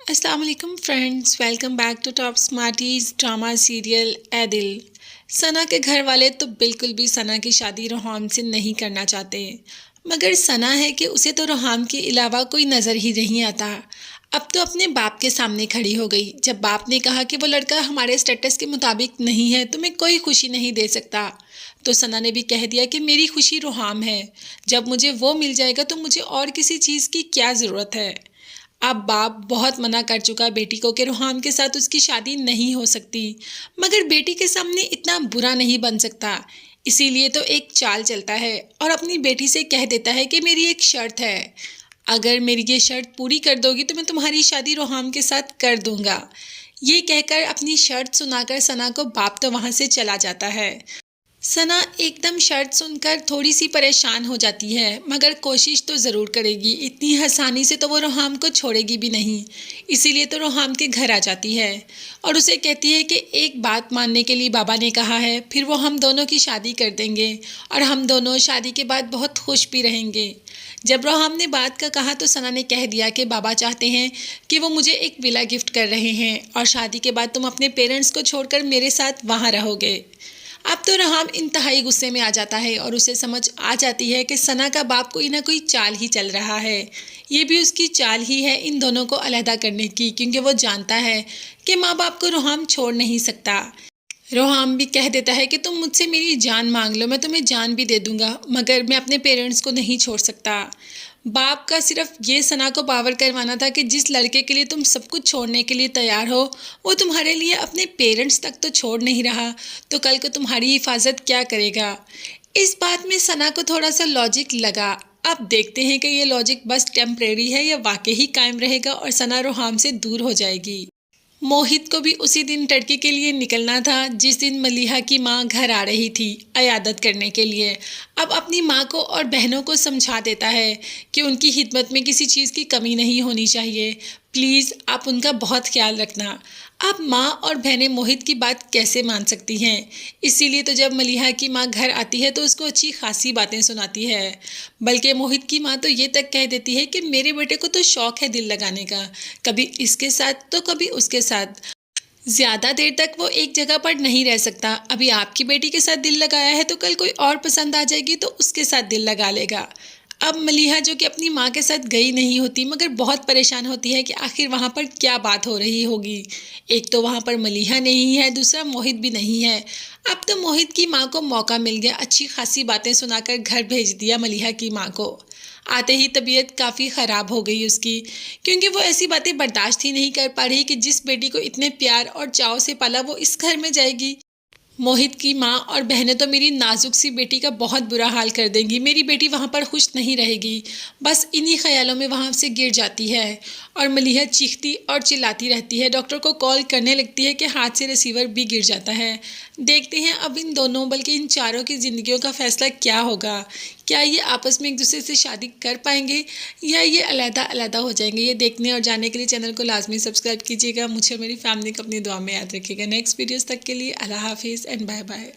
अस्सलाम वालेकुम friends, welcome back to Top Smarties drama serial Ae Dil. Sana के घर वाले तो बिल्कुल भी सना की शादी रोहाम से नहीं करना चाहते, मगर सना है कि उसे तो रोहाम के अलावा कोई नज़र ही नहीं आता। अब तो अपने बाप के सामने खड़ी हो गई। जब बाप ने कहा कि वो लड़का हमारे स्टेटस के मुताबिक नहीं है, तुम्हें कोई खुशी नहीं दे सकता, तो सना ने भी कह दिया कि मेरी खुशी रोहाम है। जब मुझे वो मिल जाएगा तो मुझे और किसी चीज़ की क्या ज़रूरत है। अब बाप बहुत मना कर चुका बेटी को कि रोहान के साथ उसकी शादी नहीं हो सकती, मगर बेटी के सामने इतना बुरा नहीं बन सकता। इसीलिए तो एक चाल चलता है और अपनी बेटी से कह देता है कि मेरी एक शर्त है, अगर मेरी ये शर्त पूरी कर दोगी तो मैं तुम्हारी शादी रोहान के साथ कर दूंगा। ये कहकर अपनी शर्त सुनाकर सना को बाप तो वहाँ से चला जाता है। सना एकदम शर्त सुनकर थोड़ी सी परेशान हो जाती है, मगर कोशिश तो ज़रूर करेगी। इतनी आसानी से तो वो रोहाम को छोड़ेगी भी नहीं। इसीलिए तो रोहाम के घर आ जाती है और उसे कहती है कि एक बात मानने के लिए बाबा ने कहा है, फिर वो हम दोनों की शादी कर देंगे और हम दोनों शादी के बाद बहुत खुश भी रहेंगे। जब रोहाम ने बात का कहा तो सना ने कह दिया कि बाबा चाहते हैं कि वो मुझे एक विला गिफ्ट कर रहे हैं और शादी के बाद तुम अपने पेरेंट्स को छोड़कर मेरे साथ वहाँ रहोगे। अब तो रहाम इंतहाई गुस्से में आ जाता है और उसे समझ आ जाती है कि सना का बाप कोई ना कोई चाल ही चल रहा है। ये भी उसकी चाल ही है इन दोनों को अलहदा करने की, क्योंकि वो जानता है कि माँ बाप को रोहाम छोड़ नहीं सकता। रोहाम भी कह देता है कि तुम मुझसे मेरी जान मांग लो, मैं तुम्हें जान भी दे दूंगा, मगर मैं अपने पेरेंट्स को नहीं छोड़ सकता। बाप का सिर्फ ये सना को पावर करवाना था कि जिस लड़के के लिए तुम सब कुछ छोड़ने के लिए तैयार हो, वो तुम्हारे लिए अपने पेरेंट्स तक तो छोड़ नहीं रहा, तो कल को तुम्हारी हिफाजत क्या करेगा। इस बात में सना को थोड़ा सा लॉजिक लगा। अब देखते हैं कि ये लॉजिक बस टेम्परेरी है या वाकई ही कायम रहेगा और सना रोहाम से दूर हो जाएगी। मोहित को भी उसी दिन टर्की के लिए निकलना था जिस दिन मलिहा की माँ घर आ रही थी अयादत करने के लिए। अब अपनी माँ को और बहनों को समझा देता है कि उनकी खिदमत में किसी चीज़ की कमी नहीं होनी चाहिए, प्लीज़ आप उनका बहुत ख्याल रखना। अब माँ और बहनें मोहित की बात कैसे मान सकती हैं। इसीलिए तो जब मलिहा की माँ घर आती है तो उसको अच्छी खासी बातें सुनाती है। बल्कि मोहित की माँ तो ये तक कह देती है कि मेरे बेटे को तो शौक है दिल लगाने का, कभी इसके साथ तो कभी उसके साथ, ज़्यादा देर तक वो एक जगह पर नहीं रह सकता। अभी आपकी बेटी के साथ दिल लगाया है तो कल कोई और पसंद आ जाएगी तो उसके साथ दिल लगा लेगा। अब मलिहा जो कि अपनी माँ के साथ गई नहीं होती, मगर बहुत परेशान होती है कि आखिर वहाँ पर क्या बात हो रही होगी। एक तो वहाँ पर मलिहा नहीं है, दूसरा मोहित भी नहीं है। अब तो मोहित की माँ को मौका मिल गया, अच्छी खासी बातें सुनाकर घर भेज दिया मलिहा की माँ को। आते ही तबीयत काफ़ी ख़राब हो गई उसकी, क्योंकि वो ऐसी बातें बर्दाश्त ही नहीं कर पा रही कि जिस बेटी को इतने प्यार और चाव से पाला वो इस घर में जाएगी। मोहित की माँ और बहनें तो मेरी नाजुक सी बेटी का बहुत बुरा हाल कर देंगी, मेरी बेटी वहाँ पर खुश नहीं रहेगी, बस इन्हीं ख्यालों में वहाँ से गिर जाती है और मलिहा चीखती और चिल्लाती रहती है। डॉक्टर को कॉल करने लगती है कि हाथ से रिसीवर भी गिर जाता है। देखते हैं अब इन दोनों बल्कि इन चारों की ज़िंदगियों का फ़ैसला क्या होगा। क्या ये आपस में एक दूसरे से शादी कर पाएंगे या ये अलहदा अलहदा हो जाएंगे। ये देखने और जानने के लिए चैनल को लाजमी सब्सक्राइब कीजिएगा। मुझे और मेरी फैमिली को अपनी दुआ में याद रखिएगा। नेक्स्ट वीडियोस तक के लिए अल्लाह हाफिज़ एंड बाय बाय।